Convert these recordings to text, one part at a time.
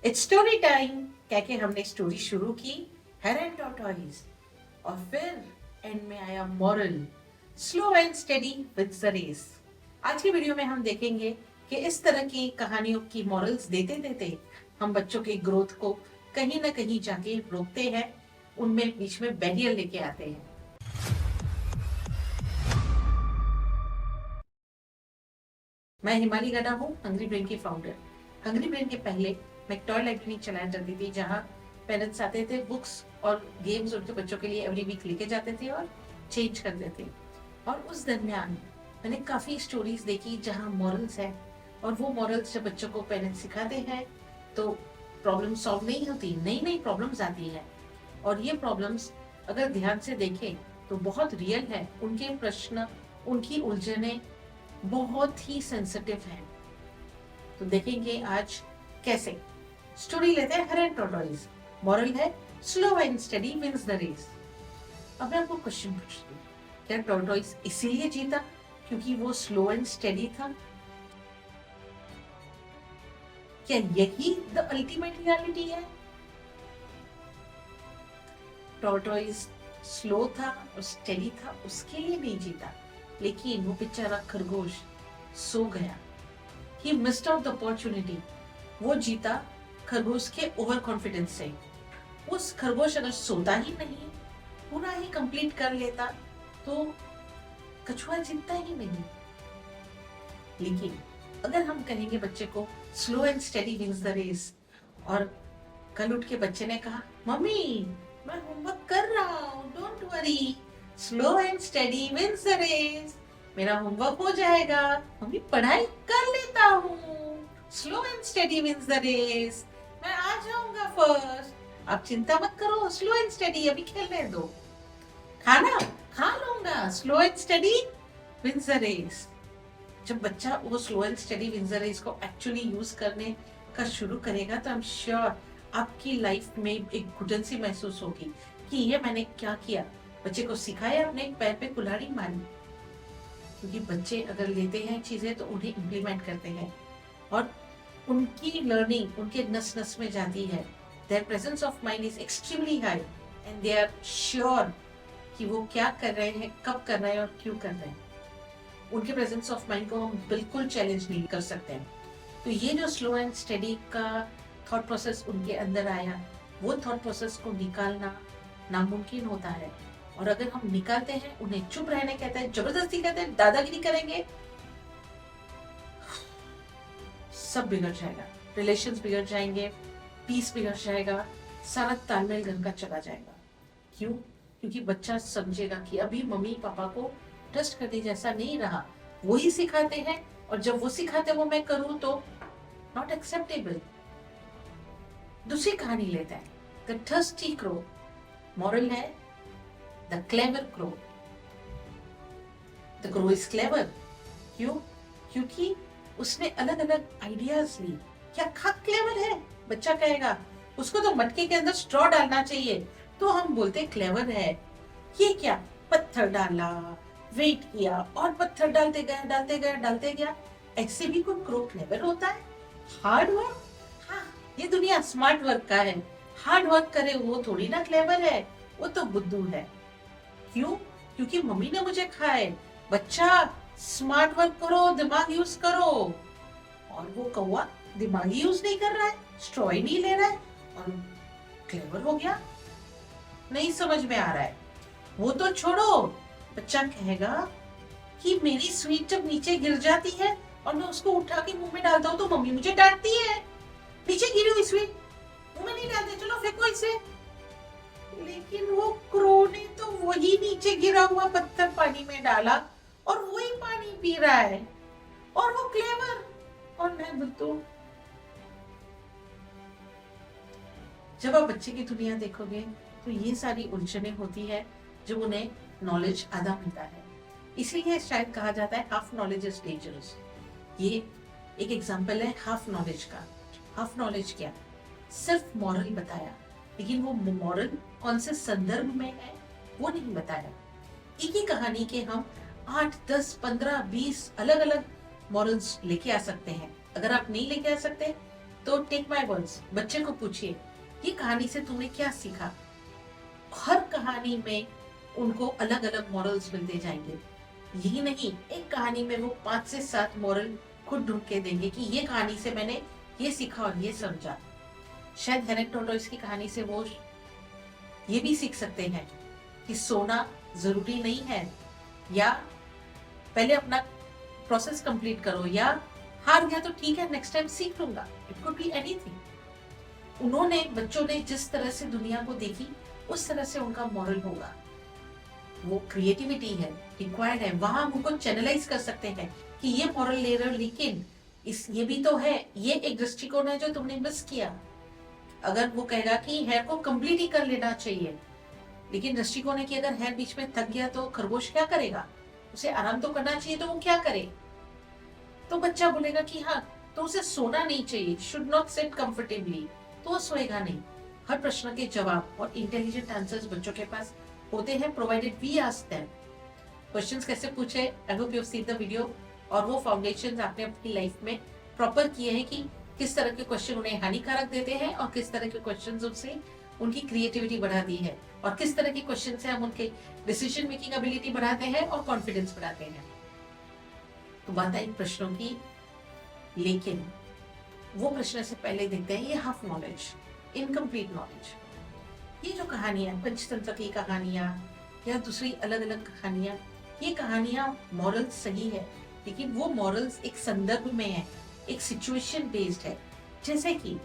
It's story time. कह के हमने स्टोरी शुरू की हेर एंड टॉर्टोइज, और फिर एंड में आया moral, slow and steady with the race. आज की वीडियो में हम देखेंगे कि इस तरह की कहानियों की मॉरल्स देते देते हम बच्चों के ग्रोथ को कहीं ना कहीं जाके रोकते हैं, उनमें बीच में बैरियर लेके आते हैं। मैं हिमाली गडा हूँ, हंग्री ब्रेन की फाउंडर। हंग्री ब्रेन के पहले मैं एक टॉय लाइब्रेरी चलाया करती थी, जहाँ पेरेंट्स आते थे, बुक्स और गेम्स उनके बच्चों के लिए एवरी वीक लेके जाते थे और चेंज करते थे। और उस दरमियान मैंने काफी स्टोरीज देखी जहाँ मॉरल्स है, और वो मॉरल्स जब बच्चों को पेरेंट्स सिखाते हैं तो प्रॉब्लम सॉल्व नहीं होती, नई नई प्रॉब्लम्स आती है। और ये प्रॉब्लम्स अगर ध्यान से देखें तो बहुत रियल है। उनके प्रश्न, उनकी उलझने बहुत ही सेंसिटिव है। तो देखेंगे आज कैसे। स्टोरी लेते हैं हेर एंड टॉर्टोइज। मॉरल है slow and steady wins the race. अब मैं आपको क्वेश्चन पूछती हूँ, क्या टॉर्टोइज इसीलिए जीता क्योंकि वो स्लो एंड स्टेडी था? क्या यही द अल्टीमेट रियलिटी है? टॉर्टोइज स्लो था और स्टेडी था, उसके लिए नहीं जीता, लेकिन वो बेचारा खरगोश सो गया। He missed out the opportunity। वो जीता खरगोश के ओवर कॉन्फिडेंस से। उस खरगोश अगर सोता ही नहीं, पूरा ही कंप्लीट कर लेता, तो कछुआ जीतता ही नहीं। लेकिन अगर हम कहेंगे बच्चे को slow and steady wins the race, और कल उठ के बच्चे ने कहा मम्मी मैं होमवर्क कर रहा हूँ, don't worry, slow and steady wins the race, मेरा होमवर्क हो जाएगा, मम्मी पढ़ाई कर लेता हूँ, slow and steady wins the race, मैं आ जाऊंगा फर्स्ट, आप चिंता मत करो, स्लो एंड स्टेडी अभी खेलने दो, खाना खा लूंगा, slow and steady wins the race. जब बच्चा वो slow and steady wins the race को एक्चुअली यूज करने का शुरू करेगा तो आई एम श्योर आपकी लाइफ में एक घुटन सी महसूस होगी कि ये मैंने क्या किया। बच्चे को सिखाया, अपने पैर पे कुल्हाड़ी मारी। क्योंकि बच्चे अगर लेते हैं चीजें तो उन्हें इम्प्लीमेंट करते हैं, और उनकी लर्निंग उनके नस नस में जाती है। Their presence of mind is extremely high and they are sure कि वो क्या कर रहे हैं, कब कर रहे हैं और क्यों कर रहे हैं। उनके प्रेजेंस ऑफ माइंड को हम बिल्कुल चैलेंज नहीं कर सकते हैं। तो ये जो स्लो एंड स्टेडी का थॉट प्रोसेस उनके अंदर आया, वो थॉट प्रोसेस को निकालना नामुमकिन होता है। और अगर हम निकालते हैं, उन्हें चुप रहने कहते हैं, जबरदस्ती कहते हैं, दादागिरी करेंगे, सब बिगड़ जाएगा, रिलेशंस बिगड़ जाएंगे, पीस बिगड़ जाएगा, सारा तालमेल घर का चला जाएगा। क्यों? क्योंकि बच्चा समझेगा कि अभी मम्मी पापा को ट्रस्ट करने जैसा नहीं रहा, वो ही सिखाते हैं, और जब वो सिखाते वो मैं करूं तो नॉट एक्सेप्टेबल। दूसरी कहानी लेते हैं, द थर्स्टी क्रो। मॉरल है the clever crow. The crow is clever. क्यों? क्योंकि उसने अलग अलग आइडियाज ली। क्या खा क्लेवर है? बच्चा कहेगा उसको तो मटके के अंदर स्ट्रॉ डालना चाहिए, तो हम बोलते क्लेवर है। ये क्या? पत्थर डाला, वेट किया और पत्थर डालते गया डालते गया डालते गया। ऐसे भी कोई क्रो क्लेवर होता है? हार्ड वर्क, हाँ ये दुनिया स्मार्ट वर्क का है। हार्ड वर्क करे वो थोड़ी ना क्लेवर है, वो तो बुद्धू है। क्यों? क्योंकि मम्मी ने मुझे खाए। बच्चा स्मार्ट वर्क करो, दिमाग यूज करो। और वो कौवा दिमाग यूज नहीं कर रहा है, स्ट्रॉ ही नहीं ले रहा है, और क्लेवर हो गया। नहीं समझ में आ रहा है। वो तो छोड़ो, बच्चा कहेगा कि मेरी स्वीट जब नीचे गिर जाती है और मैं उसको उठा के मुंह में डालता हूँ तो मम्मी मुझे डांटती है। नीचे गिरी हुई स्वीट मुंह में नहीं डालते, चलो फेंको इसे। लेकिन वो क्रो ने तो वही नीचे गिरा हुआ पत्थर पानी में डाला और वही पानी पी रहा है, और वो क्लेवर और मैं बुद्धू। जब आप बच्चे की दुनिया देखोगे तो ये सारी उलझने होती है, जो उन्हें नॉलेज आधा मिलता है। इसीलिए शायद कहा जाता है हाफ नॉलेज इज डेंजरस। ये एक एग्जांपल है हाफ नॉलेज का। हाफ नॉलेज क्या? सिर्फ मॉरल बताया, लेकिन वो मॉरल कौन से संदर्भ में है वो नहीं बताया। एक ही कहानी के हम 8, 10, 15, 20 अलग अलग मॉरल्स लेके आ सकते हैं। अगर आप नहीं लेके आ सकते तो टेक माय वर्ड्स, बच्चे को पूछिए ये कहानी से तुमने क्या सीखा। हर कहानी में उनको अलग अलग मॉरल्स मिलते जाएंगे। यही नहीं, एक कहानी में वो 5 से 7 मॉरल खुद ढूंढ के देंगे कि ये कहानी से मैंने ये सीखा और ये समझा। शायद हेरेन टॉर्टोइस की कहानी से वो ये भी सीख सकते हैं कि सोना जरूरी नहीं है, या पहले अपना प्रोसेस कंप्लीट करो, या हार गया तो ठीक है नेक्स्ट टाइम सीख लूंगा। It could be anything. उन्होंने, बच्चों ने जिस तरह से दुनिया को देखी उस तरह से उनका मॉरल होगा। वो क्रिएटिविटी है, रिक्वायर्ड है, वहां हम उनको चैनलाइज कर सकते हैं कि ये मॉरल ले रहे हो लेकिन ये भी तो है, ये एक दृष्टिकोण है जो तुमने मिस किया। अगर वो कहेगा कि हेयर को कंप्लीट ही कर लेना चाहिए, लेकिन दृष्टिकोण है कि अगर हेयर बीच में थक गया तो खरगोश क्या करेगा, उसे आराम तो करना चाहिए, तो वो क्या करे। तो बच्चा बोलेगा कि हाँ, तो उसे सोना नहीं चाहिए, शुड नॉट सिट कंफर्टेबली, तो वो सोएगा नहीं। हर प्रश्न के जवाब और इंटेलिजेंट आंसर्स बच्चों के पास होते हैं, provided we ask them. Questions कैसे पूछे, I hope you have seen the video, और वो फाउंडेशंस आपने अपनी लाइफ में प्रॉपर किए हैं कि किस तरह के क्वेश्चन उन्हें हानिकारक देते हैं और किस तरह के क्वेश्चंस उनसे उनकी क्रिएटिविटी बढ़ा दी है, और किस तरह के क्वेश्चन से हम उनके डिसीजन मेकिंग एबिलिटी बढ़ाते हैं और कॉन्फिडेंस बढ़ाते हैं। तो बात आई प्रश्नों की, लेकिन वो प्रश्न से पहले देखते हैं ये हाफ नॉलेज, इनकम्प्लीट नॉलेज। ये जो कहानियां, पंचतंत्र की कहानियां या दूसरी अलग अलग कहानियां, ये कहानियां मॉरल्स सही है, लेकिन वो मॉरल्स एक संदर्भ में है, एक सिचुएशन बेस्ड है। जैसे कि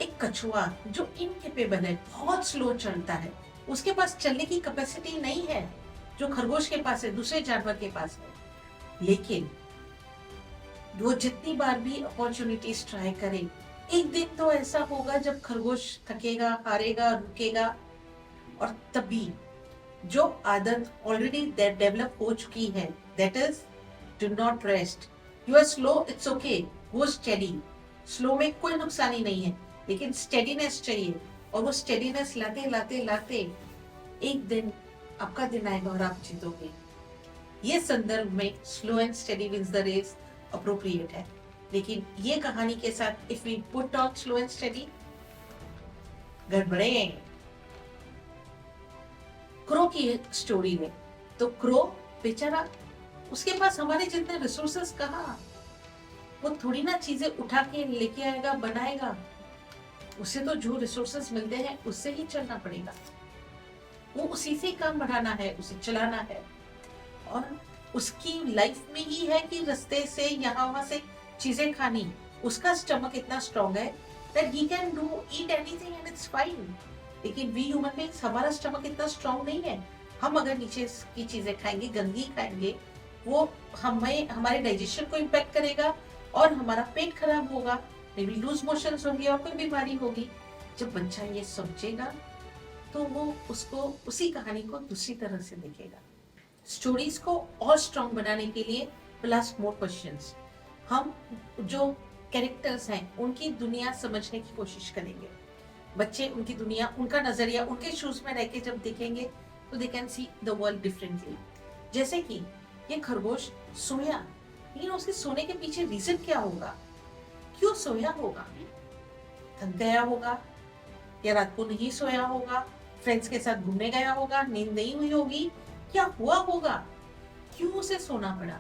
एक कछुआ जो इनकेपेबल है, बहुत स्लो चलता है, उसके पास चलने की कैपेसिटी नहीं है जो खरगोश के पास है, दूसरे जानवर के पास है, लेकिन वो जितनी बार भी अपॉर्चुनिटीज ट्राई करे, एक दिन तो ऐसा होगा जब खरगोश थकेगा, हारेगा, रुकेगा, और तभी जो आदत ऑलरेडी डेवलप हो चुकी है, that is do not rest, you are slow, it's okay, go steady. Slow में कोई नुकसानी नहीं है, लेकिन स्टेडीनेस चाहिए, और वो स्टेडीनेस लाते लाते लाते एक दिन आपका दिन आएगा और आप जीतोगे। ये संदर्भ में slow and steady wins the race appropriate है, लेकिन ये कहानी के साथ if we put on slow and steady, गड़बड़े। क्रो की स्टोरी में तो क्रो बेचारा, उसके पास हमारे जितने रिसोर्सेस कहाँ, वो थोड़ी ना चीजें उठा के लेके आएगा, बनाएगा। उसे तो जो रिसोर्सेस मिलते हैं उससे ही चलना पड़ेगा, वो उसी से काम बढ़ाना है, उसे चलाना है, और उसकी लाइफ में ही है कि रास्ते से यहाँ वहां से चीजें खानी। उसका स्टमक इतना स्ट्रॉन्ग है that he can do eat anything and it's fine, लेकिन वी ह्यूमन बीइंग्स, हमारा स्टमक इतना स्ट्रॉन्ग नहीं है। हम अगर नीचे की चीजें खाएंगे, गंदगी खाएंगे, वो हमें, हमारे डाइजेशन को इम्पैक्ट करेगा और हमारा पेट खराब होगा, मे बी लूज मोशंस होंगे और कोई बीमारी होगी। जब बच्चा ये समझेगा तो वो उसको, उसी कहानी को दूसरी तरह से देखेगा। स्टोरीज को और स्ट्रॉन्ग बनाने के लिए प्लस मोर क्वेश्चंस, हम जो कैरेक्टर्स हैं उनकी दुनिया समझने की कोशिश करेंगे। बच्चे उनकी दुनिया, उनका नजरिया, उनके शूज में रह के जब देखेंगे तो they can see the world differently. जैसे कि ये खरगोश सोया, लेकिन उसके सोने के पीछे रीजन क्या होगा, क्यों सोया होगा, थक गया होगा, या रात को नहीं सोया होगा, फ्रेंड्स के साथ घूमने गया होगा, नींद नहीं हुई होगी, क्या हुआ होगा, क्यों उसे सोना पड़ा।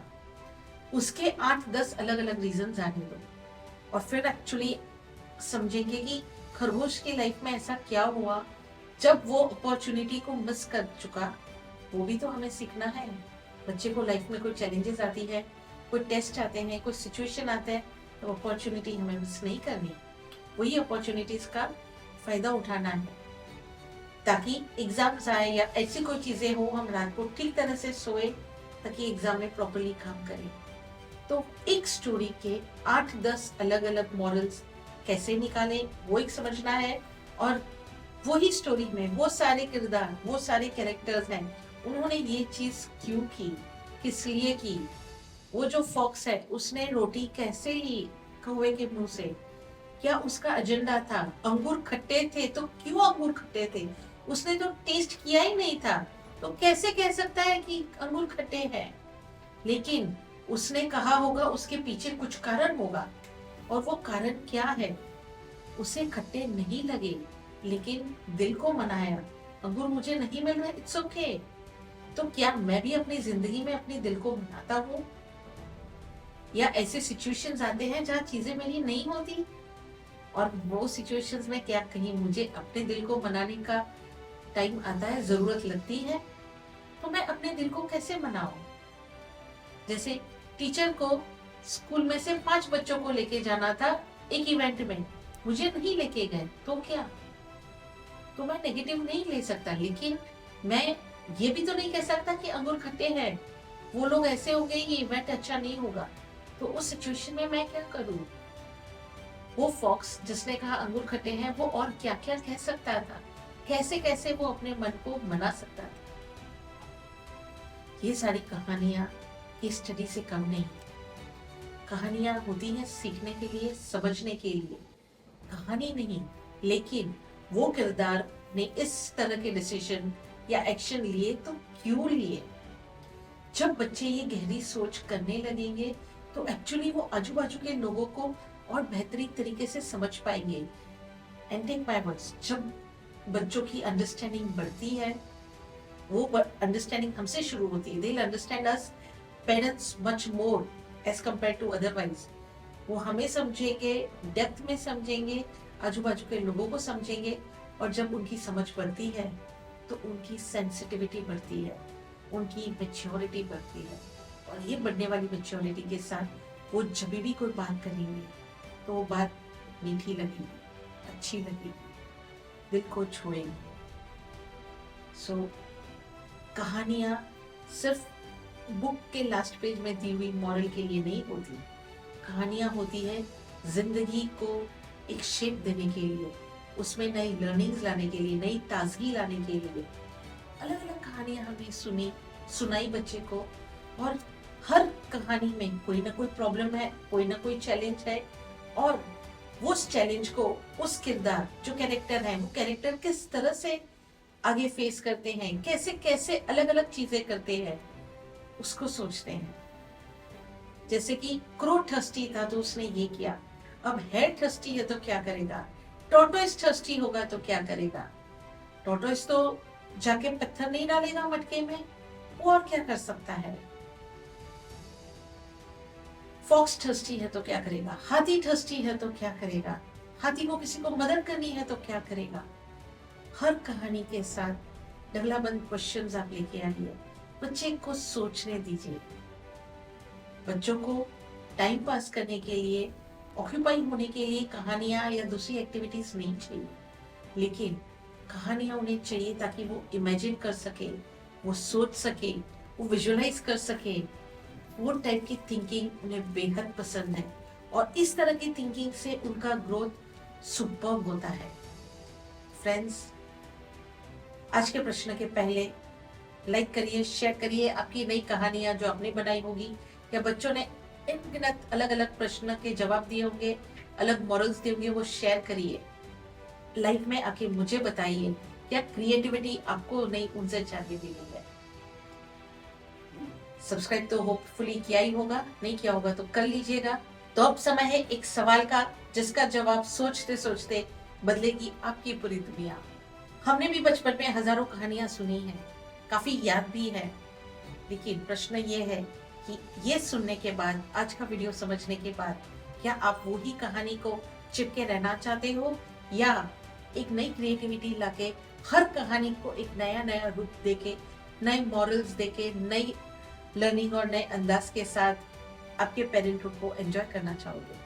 उसके 8-10 अलग अलग रीजन आने दो, और फिर एक्चुअली समझेंगे कि खरगोश की लाइफ में ऐसा क्या हुआ जब वो अपॉर्चुनिटी को मिस कर चुका। वो भी तो हमें सीखना है। बच्चे को लाइफ में कोई चैलेंजेस आती है, कोई टेस्ट आते हैं, कोई सिचुएशन आता है, तो अपॉर्चुनिटी हमें मिस नहीं करनी, वही अपॉर्चुनिटीज का फायदा उठाना है, ताकि एग्जाम्स आए या ऐसी कोई चीजें हो, हम रात को ठीक तरह से सोए ताकि एग्जाम में प्रॉपर्ली काम करें। तो एक स्टोरी के 8-10 अलग अलग मॉरल्स कैसे निकालें, वो एक समझना है, और वही स्टोरी में वो सारे किरदार, वो सारे कैरेक्टर्स हैं, उन्होंने ये चीज क्यों की, किस लिए की। वो जो फॉक्स है उसने रोटी कैसे ली कौवे के मुंह से, क्या उसका एजेंडा था, अंगूर खट्टे थे तो क्यों अंगूर खट्टे थे, उसने तो टेस्ट किया ही नहीं था, तो कैसे कह सकता है कि अंगूर खट्टे हैं। लेकिन उसने कहा होगा उसके पीछे कुछ कारण होगा, और वो कारण क्या है। उसे खट्टे नहीं लगे, लेकिन दिल को मनाया, अंगूर मुझे नहीं मिल रहा, इट्स ओके। तो क्या मैं भी अपनी जिंदगी में अपने दिल को मनाता हूँ? या ऐसे सिचुएशंस आते हैं जहाँ चीजें मेरी नहीं होती, और वो सिचुएशंस में क्या कहीं मुझे अपने दिल को मनाने का टाइम आता है, जरूरत लगती है, तो मैं अपने दिल को कैसे मनाऊं? जैसे टीचर को स्कूल में से 5 बच्चों को लेके जाना था एक इवेंट में, मुझे नहीं लेके गए, तो क्या? तो मैं नेगेटिव नहीं ले सकता, लेकिन मैं ये भी तो नहीं कह सकता कि अंगूर खट्टे हैं, वो लोग ऐसे हो गए, ये इवेंट अच्छा नहीं होगा। तो उस सिचुएशन में मैं क्या करूं? वो फॉक्स जिसने कहा अंगूर खट्टे हैं, वो और क्या क्या कह सकता था, कैसे कैसे वो अपने मन को मना सकता था। ये सारी कहानियां इस स्टडी से कम नहीं। कहानियां होती हैं सीखने के लिए, समझने के लिए। कहानी नहीं, लेकिन वो किरदार ने इस तरह के डिसीजन या एक्शन लिए तो क्यों लिए। जब बच्चे ये गहरी सोच करने लगेंगे तो एक्चुअली वो आजू बाजू के लोगों को और बेहतरीन तरीके से समझ पाएंगे। एंड टेक माय वर्ड्स, जब बच्चों की अंडरस्टैंडिंग बढ़ती है, वो अंडरस्टैंडिंग हमसे शुरू होती है। They will understand us parents much more as compare to otherwise. वो हमें समझेंगे, डेप्थ में समझेंगे, आजू बाजू के लोगों को समझेंगे, और जब उनकी समझ बढ़ती है तो उनकी सेंसिटिविटी बढ़ती है, उनकी मैच्योरिटी बढ़ती है। और ये बढ़ने वाली मैच्योरिटी के साथ वो जब भी कोई बात करेंगे तो वो बात मीठी लगेगी, अच्छी लगेगी, दिल को छुएगी। सो कहानियां सिर्फ बुक के लास्ट पेज में दी हुई मॉरल के लिए नहीं होती। कहानियां होती है जिंदगी को एक शेप देने के लिए, उसमें नई लर्निंग्स लाने के लिए, नई ताजगी लाने के लिए। अलग अलग कहानियां हमने सुनाई बच्चे को, और हर कहानी में कोई ना कोई प्रॉब्लम है, कोई ना कोई चैलेंज है, और उस चैलेंज को उस किरदार जो कैरेक्टर है, वो कैरेक्टर किस तरह से आगे फेस करते हैं, कैसे कैसे अलग अलग चीजें करते हैं, उसको सोचते हैं। जैसे कि क्रो थर्स्टी था तो उसने ये किया, अब हेड थर्स्टी है तो क्या करेगा? टॉर्टोइस थर्स्टी होगा तो क्या करेगा? टॉर्टोइस तो जाके पत्थर नहीं डालेगा मटके में, वो और क्या कर सकता है? फॉक्स थर्स्टी है तो क्या करेगा? हाथी थर्स्टी है तो क्या करेगा? हाथी को किसी को मदद करनी है तो क्या करेगा? हर कहानी के साथ डगलाबंद क्वेश्चंस आप लेके आइए, बच्चे को सोचने दीजिए। बच्चों को टाइम पास करने के लिए, ऑक्यूपाई होने के लिए कहानियां या दूसरी एक्टिविटीज नहीं चाहिए, लेकिन कहानियां उन्हें चाहिए ताकि वो इमेजिन कर सके, वो सोच सके, वो विजुअलाइज कर सके। वो टाइप की थिंकिंग उन्हें बेहद पसंद है, और इस तरह की थिंकिंग से उनका ग्रोथ सुपर्ब होता है। फ्रेंड्स, आज के प्रश्न के पहले लाइक करिए, शेयर करिए आपकी नई कहानियां जो आपने बनाई होगी, या बच्चों ने अनगिनत अलग अलग प्रश्न के जवाब दिए होंगे, अलग मॉरल्स दिए होंगे, वो शेयर करिए। लाइक में आके मुझे बताइए क्या क्रिएटिविटी आपको नई उनसे चाहिए मिली है। सब्सक्राइब तो होपफुली किया ही होगा, नहीं किया होगा तो कर लीजिएगा। तो अब समय है एक सवाल का, जिसका जवाब सोचते सोचते बदलेगी आपकी पूरी दुनिया। हमने भी बचपन में हजारों कहानियां सुनी हैं, काफी याद भी है, लेकिन प्रश्न ये है कि ये सुनने के बाद, आज का वीडियो समझने के बाद, क्या आप वही कहानी को चिपके रहना चाहते हो, या एक नई क्रिएटिविटी लाके हर कहानी को एक नया नया रूप देके, नए मॉरल्स देके, नई लर्निंग और नए अंदाज के साथ आपके पेरेंटहुड को एंजॉय करना चाहोगे?